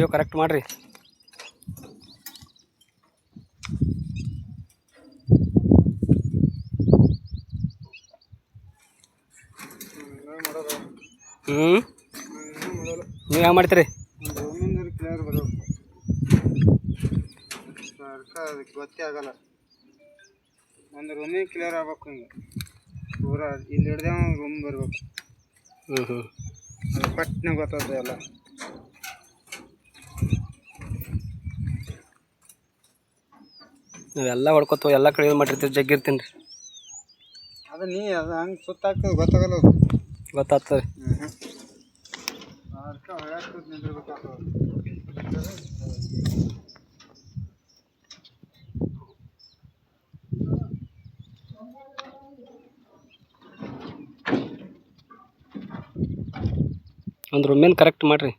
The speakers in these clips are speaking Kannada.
ವಿಡಿಯೋ ಕರೆಕ್ಟ್ ಮಾಡಿರಿ. ನೀವು ಹೆಂಗೆ ಮಾಡ್ತೀರಿ? ಗೊತ್ತೇ ಆಗಲ್ಲ. ಒಂದು ರೂಮಿಗೆ ಕ್ಲಿಯರ್ ಆಗ್ಬೇಕು. ಹಿಂಗೆ ಪೂರ ಇಲ್ಲಿ ಹಿಡ್ದೆ ರೂಮ್ ಬರ್ಬೇಕು. ಅದು ಪಟ್ನ ಗೊತ್ತದ ಎಲ್ಲ. ನಾವೆಲ್ಲ ಹೊಡ್ಕೊತ ಎಲ್ಲ ಕಡೆ ಮಾಡಿರ್ತೀವಿ, ಜಗ್ಗಿರ್ತೀನಿ ರೀ. ಅದು ಅದು ಹಂಗೆ ಸುತ್ತಾಗ್ತದೆ ಗೊತ್ತಾಗಲ್ಲ. ಗೊತ್ತಾಗ್ತದೆ. ಅದಕ್ಕೆ ಹೊಳ್ಯಾಕ ನಿಂದಿರ್ಬೇಕಾಗ್ತದೆ. ಒಂದು ರೂಮಿನ ಕರೆಕ್ಟ್ ಮಾಡಿರಿ.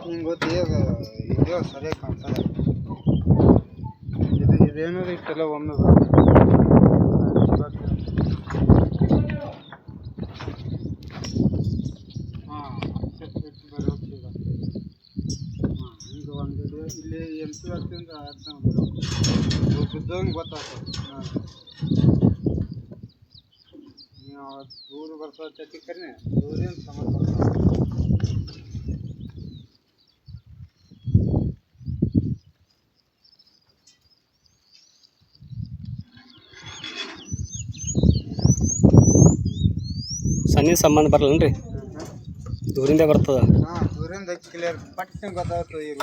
ಹಿಂಗೆ ಗೊತ್ತೇ ಇದು ಸರಿಯಾಗಿ ಕಾಣಿಸಲ್ಲ. ಇದೇನದು ಇಷ್ಟೆಲ್ಲ ಒಂದು ಈಗ ಒಂದು ಇಲ್ಲಿ ಎಂಟು ವರ್ಷದಿಂದ ಬಿದ್ದವಂಗೆ ಗೊತ್ತಾಗ್ತದೆ. ನೀವು ದೂರ ಬರ್ಸೋತಿ ಕರಿನೆ ದೂರೇನು ಸಮಸ್ಯೆ. ಸಣ್ಣ ಸಂಬಂಧ ಬರಲ್ಲನ್ರಿ, ದೂರಿಂದ ಬರ್ತದ. ದೂರಿಂದ ಕ್ಲಿಯರ್ ಪಟ್ಟ ಗೊತ್ತಾಗ್ತದೆ. ಈಗ